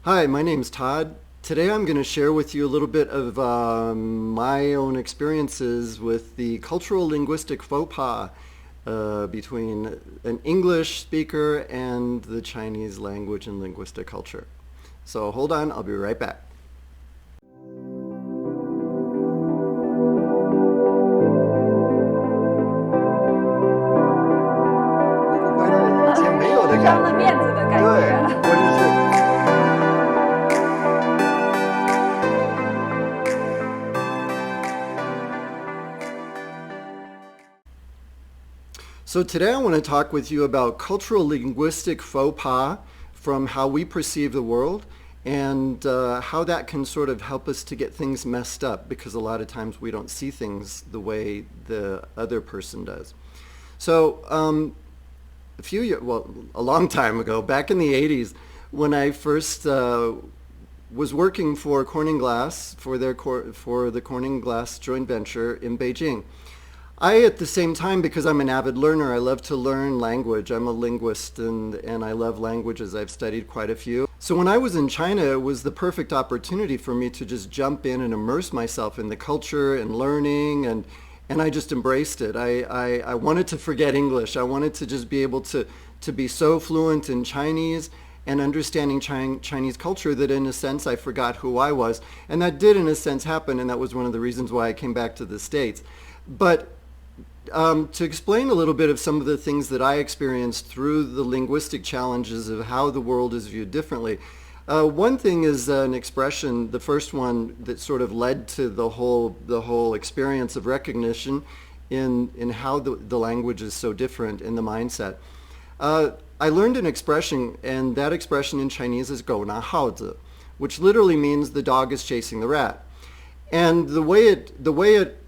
Hi, my name's Todd. Today I'm going to share with you a little bit of my own experiences with the cultural linguistic faux pas between an English speaker and the Chinese language and linguistic culture. So hold on, I'll be right back. 关着以前没有的感觉，伤了面子的感对，觉。或者是 So today I want to talk with you about cultural linguistic faux pas from how we perceive the world and how that can sort of help us to get things messed up because a lot of times we don't see things the way the other person does. So a few years, well, a long time ago, back in the 80s, when I first was working for Corning Glass for the Corning Glass joint venture in Beijing. I, at the same time, because I'm an avid learner, I love to learn language. I'm a linguist and I love languages. I've studied quite a few. So when I was in China, it was the perfect opportunity for me to just jump in and immerse myself in the culture and learning, and I just embraced it. I wanted to forget English. I wanted to just be able to be so fluent in Chinese and understanding Chinese culture that in a sense I forgot who I was. And that did in a sense happen, and that was one of the reasons why I came back to the States. But to explain a little bit of some of the things that I experienced through the linguistic challenges of how the world is viewed differently. One thing is an expression, the first one that sort of led to the whole experience of recognition in how the language is so different in the mindset. I learned an expression, and that expression in Chinese is Gona, which literally means the dog is chasing the rat. And the way it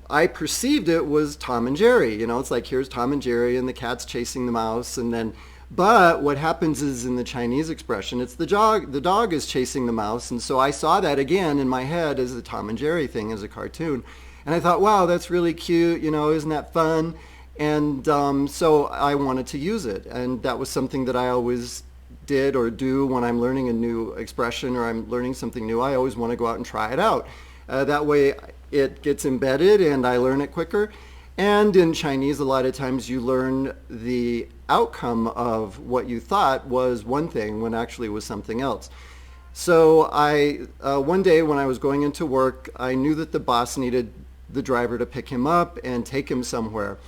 I perceived it was Tom and Jerry. You know, it's like here's Tom and Jerry and the cat's chasing the mouse, and then but what happens is in the Chinese expression, it's the dog is chasing the mouse, and so I saw that again in my head as the Tom and Jerry thing as a cartoon. And I thought, wow, that's really cute, you know, isn't that fun? And so I wanted to use it, and that was something that I always did or do when I'm learning a new expression or I'm learning something new. I always want to go out and try it out. That way it gets embedded and I learn it quicker. And in Chinese, a lot of times you learn the outcome of what you thought was one thing when actually it was something else. So one day when I was going into work, I knew that the boss needed the driver to pick him up and take him somewhere.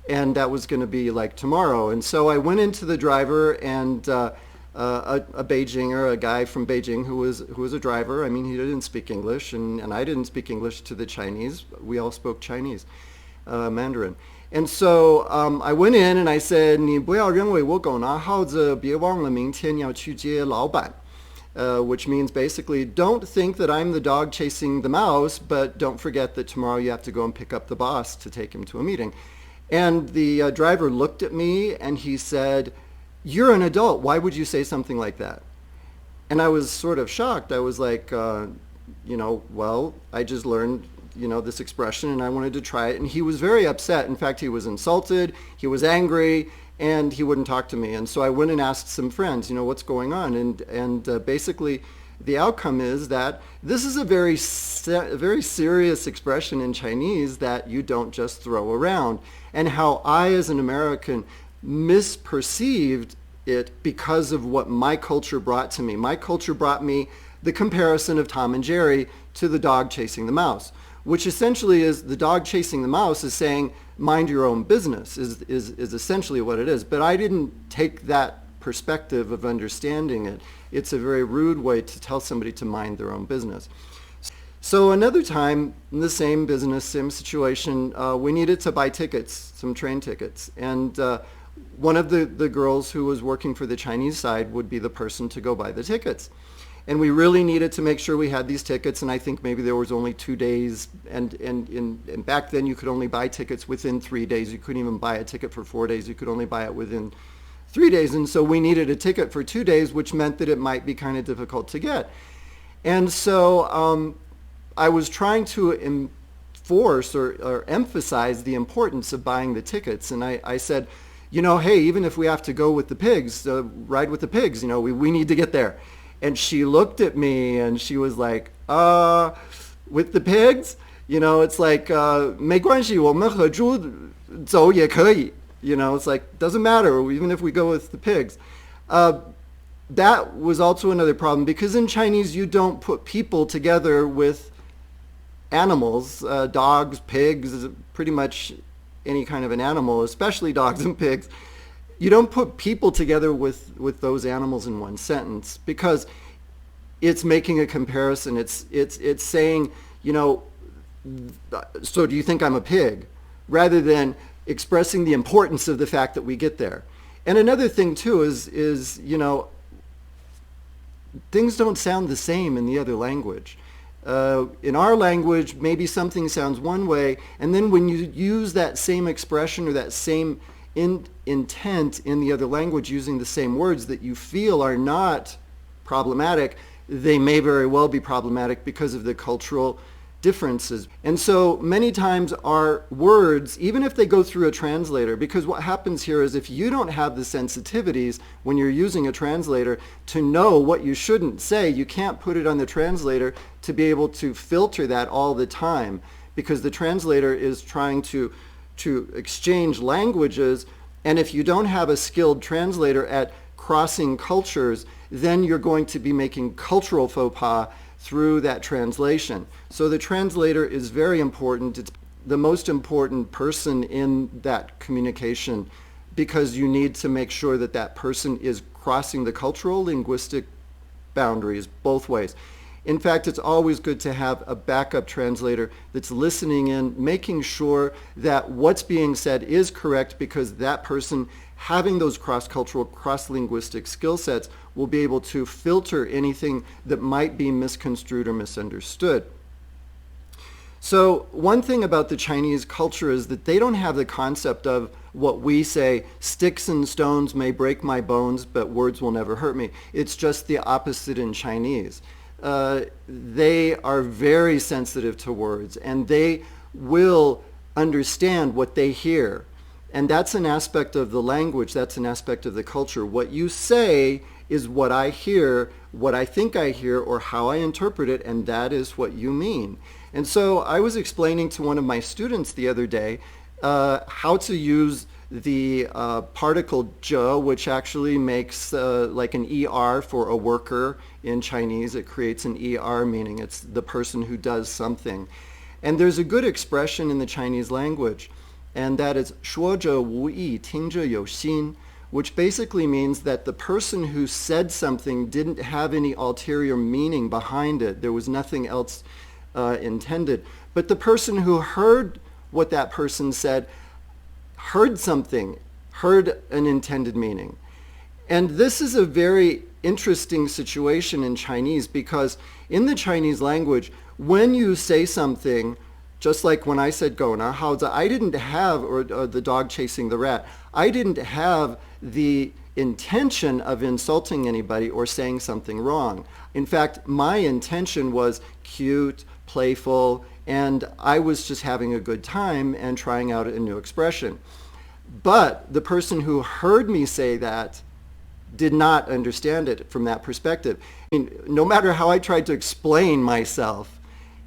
And that was going to be like tomorrow. And so I went into the driver, and a Beijinger, a guy from Beijing who was a driver. I mean, he didn't speak English, and I didn't speak English to the Chinese. We all spoke Chinese, Mandarin. And so I went in and I said, 你不要认为我狗拿耗子，别忘了明天要去接老板. Which means basically, don't think that I'm the dog chasing the mouse, but don't forget that tomorrow you have to go and pick up the boss to take him to a meeting. And the driver looked at me and he said, you're an adult. Why would you say something like that? And I was sort of shocked. I was like, well, I just learned, this expression and I wanted to try it. And he was very upset. In fact, he was insulted. He was angry. And he wouldn't talk to me. And so I went and asked some friends, what's going on? And basically, the outcome is that this is a very serious expression in Chinese that you don't just throw around. And how I, as an American, misperceived it because of what my culture brought to me. My culture brought me the comparison of Tom and Jerry to the dog chasing the mouse, which essentially is the dog chasing the mouse is saying, mind your own business, is essentially what it is. But I didn't take that perspective of understanding it. It's a very rude way to tell somebody to mind their own business. So another time, in the same business, same situation, we needed to buy tickets, some train tickets. And one of the girls who was working for the Chinese side would be the person to go buy the tickets. And we really needed to make sure we had these tickets, and I think maybe there was only 2 days, and back then you could only buy tickets within 3 days. You couldn't even buy a ticket for 4 days. You could only buy it within 3 days, and so we needed a ticket for 2 days, which meant that it might be kind of difficult to get. And so I was trying to enforce or emphasize the importance of buying the tickets, and I said, hey, even if we have to go with the pigs, ride with the pigs, we need to get there. And she looked at me and she was like, with the pigs? You know, it's like, 没关系，我们和猪走也可以. You know, it's like, doesn't matter, even if we go with the pigs. That was also another problem, because in Chinese you don't put people together with animals, dogs, pigs, pretty much any kind of an animal, especially dogs and pigs. You don't put people together with those animals in one sentence, because it's making a comparison. It's saying, you know, so do you think I'm a pig? Rather than expressing the importance of the fact that we get there. And another thing too is, you know, things don't sound the same in the other language. In our language, maybe something sounds one way, and then when you use that same expression or that same intent in the other language using the same words that you feel are not problematic, they may very well be problematic because of the cultural differences. And so many times our words, even if they go through a translator, because what happens here is if you don't have the sensitivities when you're using a translator to know what you shouldn't say, you can't put it on the translator to be able to filter that all the time, because the translator is trying to exchange languages, and if you don't have a skilled translator at crossing cultures, then you're going to be making cultural faux pas through that translation. So the translator is very important. It's the most important person in that communication, because you need to make sure that that person is crossing the cultural linguistic boundaries both ways. In fact, it's always good to have a backup translator that's listening in, making sure that what's being said is correct, because that person having those cross-cultural, cross-linguistic skill sets will be able to filter anything that might be misconstrued or misunderstood. So one thing about the Chinese culture is that they don't have the concept of what we say, sticks and stones may break my bones, but words will never hurt me. It's just the opposite in Chinese. They are very sensitive to words, and they will understand what they hear. And that's an aspect of the language, that's an aspect of the culture. What you say is what I hear, what I think I hear, or how I interpret it, and that is what you mean. And so I was explaining to one of my students the other day how to use the particle 者, which actually makes like an ER for a worker in Chinese. It creates an ER, meaning it's the person who does something. And there's a good expression in the Chinese language, and that is 说者无意，听者有心, which basically means that the person who said something didn't have any ulterior meaning behind it. There was nothing else intended. But the person who heard what that person said heard something, heard an intended meaning. And this is a very interesting situation in Chinese, because in the Chinese language, when you say something, just like when I said Gona, I didn't have, or the dog chasing the rat, I didn't have the intention of insulting anybody or saying something wrong. In fact, my intention was cute, playful, and I was just having a good time and trying out a new expression. But the person who heard me say that did not understand it from that perspective. I mean, no matter how I tried to explain myself,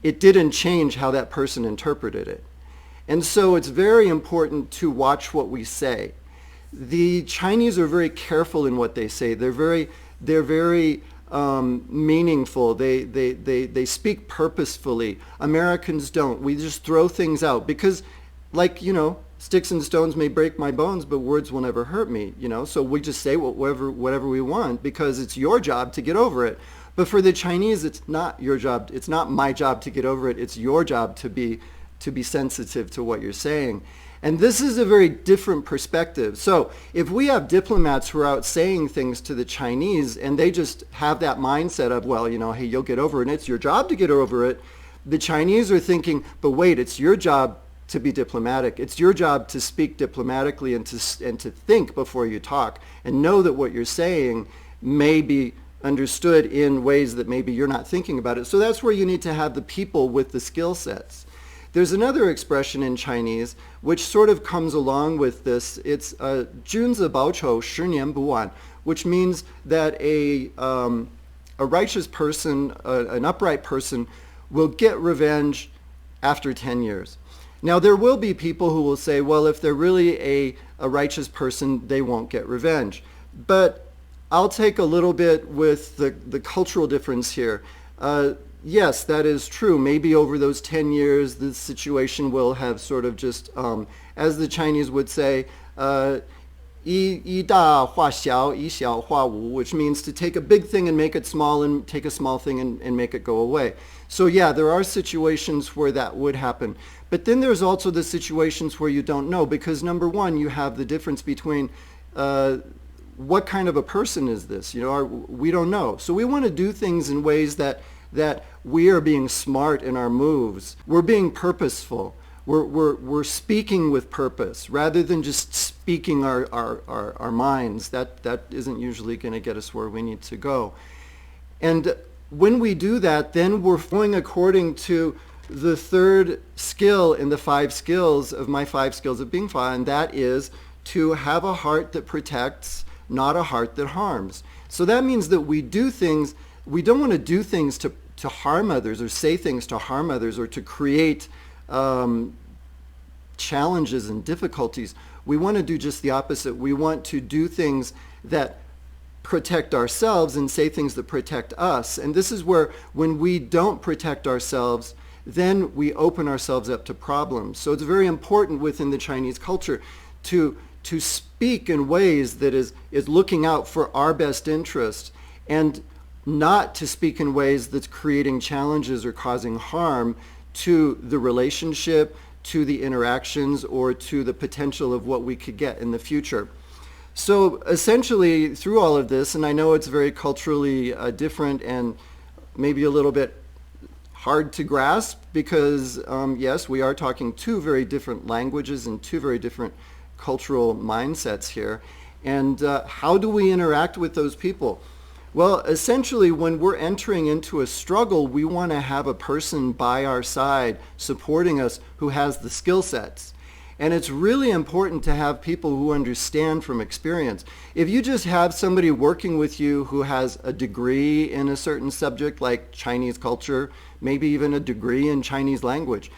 it didn't change how that person interpreted it. And so it's very important to watch what we say. The Chinese are very careful in what they say. They're very meaningful. They speak purposefully. Americans don't. We just throw things out because, like, you know, sticks and stones may break my bones, but words will never hurt me, you know. So we just say whatever we want, because it's your job to get over it. But for the Chinese, it's not your job. It's not my job to get over it. It's your job to be sensitive to what you're saying. And this is a very different perspective. So if we have diplomats who are out saying things to the Chinese and they just have that mindset of, well, you know, hey, you'll get over it and it's your job to get over it, the Chinese are thinking, but wait, it's your job to be diplomatic. It's your job to speak diplomatically and to think before you talk, and know that what you're saying may be understood in ways that maybe you're not thinking about it. So that's where you need to have the people with the skill sets. There's another expression in Chinese which sort of comes along with this. It's 君子保丑，十年不晚, which means that a a righteous person, an upright person, will get revenge after 10 years. Now, there will be people who will say, well, if they're really a righteous person, they won't get revenge. But I'll take a little bit with the cultural difference here. Yes, that is true. Maybe over those 10 years, the situation will have sort of just, as the Chinese would say, 一大化小, 一小化无, which means to take a big thing and make it small and take a small thing and make it go away. So yeah, there are situations where that would happen. But then there's also the situations where you don't know, because number one, you have the difference between what kind of a person is this? We don't know. So we want to do things in ways that we are being smart in our moves. We're being purposeful. We're speaking with purpose rather than just speaking our minds. That isn't usually going to get us where we need to go. And when we do that, then we're going according to the third skill in the 5 skills of my 5 skills of being Fa, and that is to have a heart that protects, not a heart that harms. So that means that we do things, we don't want to do things to harm others or say things to harm others or to create challenges and difficulties. We want to do just the opposite. We want to do things that protect ourselves and say things that protect us. And this is where when we don't protect ourselves, then we open ourselves up to problems. So it's very important within the Chinese culture to speak in ways that is looking out for our best interest, and not to speak in ways that's creating challenges or causing harm to the relationship, to the interactions, or to the potential of what we could get in the future. So essentially, through all of this, and I know it's very culturally different and maybe a little bit hard to grasp because, yes, we are talking 2 very different languages and 2 very different cultural mindsets here. And how do we interact with those people? Well, essentially, when we're entering into a struggle, we want to have a person by our side supporting us who has the skill sets. And it's really important to have people who understand from experience. If you just have somebody working with you who has a degree in a certain subject like Chinese culture, maybe even a degree in Chinese language,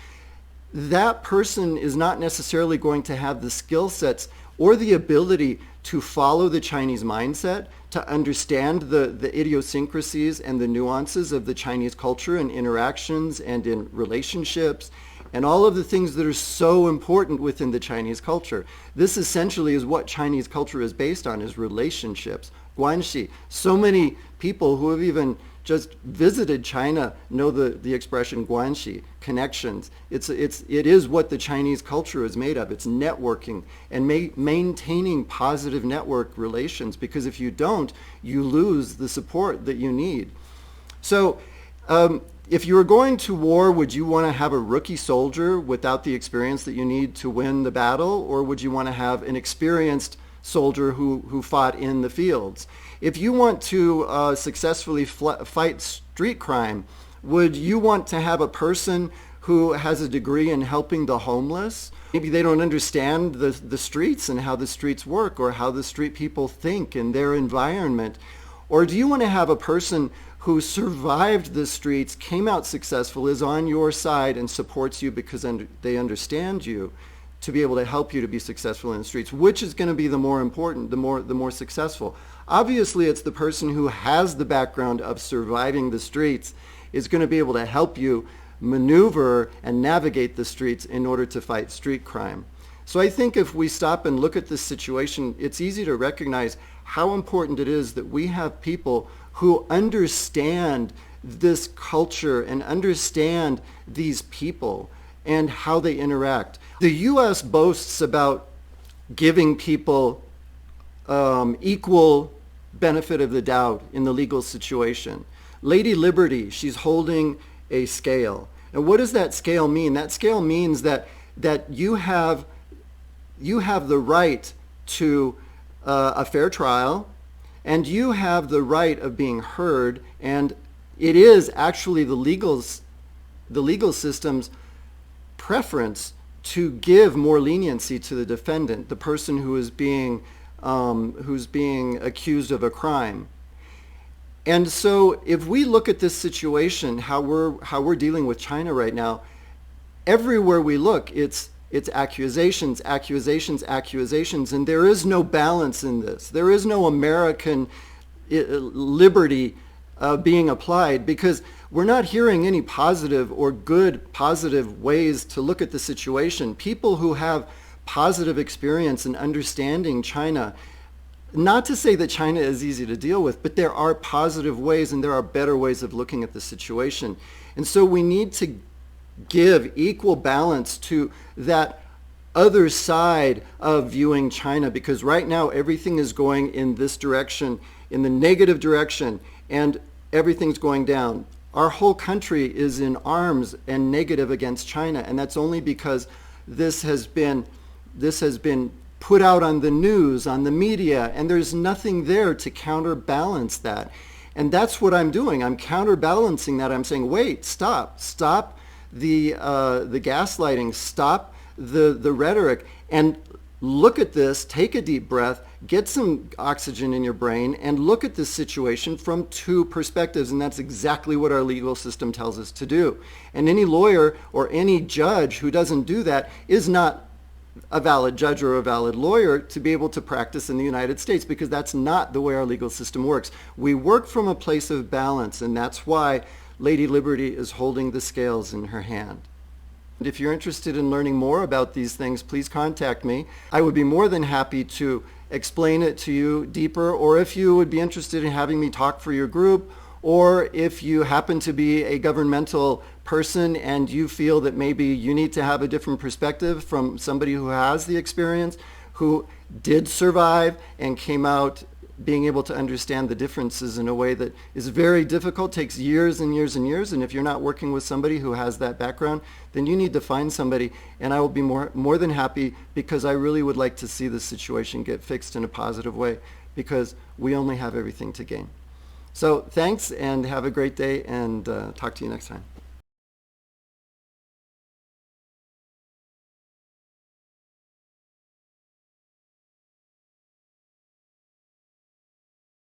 that person is not necessarily going to have the skill sets or the ability to follow the Chinese mindset, to understand the idiosyncrasies and the nuances of the Chinese culture and interactions and in relationships and all of the things that are so important within the Chinese culture. This essentially is what Chinese culture is based on, is relationships, guanxi. So many people who have even just visited China know the expression guanxi, connections. It is what the Chinese culture is made of. It's networking and maintaining positive network relations, because if you don't, you lose the support that you need. So if you were going to war, would you want to have a rookie soldier without the experience that you need to win the battle, or would you want to have an experienced soldier who fought in the fields? If you want to successfully fight street crime, would you want to have a person who has a degree in helping the homeless? Maybe they don't understand the streets and how the streets work or how the street people think and their environment. Or do you want to have a person who survived the streets, came out successful, is on your side and supports you because they understand you, to be able to help you to be successful in the streets? Which is going to be the more important, the more successful? Obviously, it's the person who has the background of surviving the streets is going to be able to help you maneuver and navigate the streets in order to fight street crime. So I think if we stop and look at this situation, it's easy to recognize how important it is that we have people who understand this culture and understand these people and how they interact. The U.S. boasts about giving people equal benefit of the doubt in the legal situation. Lady Liberty, she's holding a scale. And what does that scale mean? That scale means that you have the right to a fair trial, and you have the right of being heard, and it is actually the legal system's preference to give more leniency to the defendant, the person who is being accused of a crime. And so if we look at this situation, how we're dealing with China right now, everywhere we look, it's accusations, accusations, accusations, and there is no balance in this. There is no American liberty being applied, because we're not hearing any positive or good positive ways to look at the situation. People who have positive experience in understanding China, not to say that China is easy to deal with, but there are positive ways and there are better ways of looking at the situation. And so we need to give equal balance to that other side of viewing China, because right now everything is going in this direction, in the negative direction, and everything's going down. Our whole country is in arms and negative against China, and that's only because this has been put out on the news, on the media, and there's nothing there to counterbalance that. And that's what I'm doing. I'm counterbalancing that. I'm saying, wait, stop the gaslighting, stop the rhetoric, and look at this, take a deep breath, get some oxygen in your brain, and look at this situation from two perspectives. And that's exactly what our legal system tells us to do. And any lawyer or any judge who doesn't do that is not a valid judge or a valid lawyer to be able to practice in the United States, because that's not the way our legal system works. We work from a place of balance, and that's why Lady Liberty is holding the scales in her hand. And if you're interested in learning more about these things, please contact me. I would be more than happy to explain it to you deeper, or if you would be interested in having me talk for your group, or if you happen to be a governmental person and you feel that maybe you need to have a different perspective from somebody who has the experience, who did survive and came out being able to understand the differences in a way that is very difficult, takes years and years and years. And if you're not working with somebody who has that background, then you need to find somebody. And I will be more than happy, because I really would like to see the situation get fixed in a positive way, because we only have everything to gain. So thanks, and have a great day, and talk to you next time.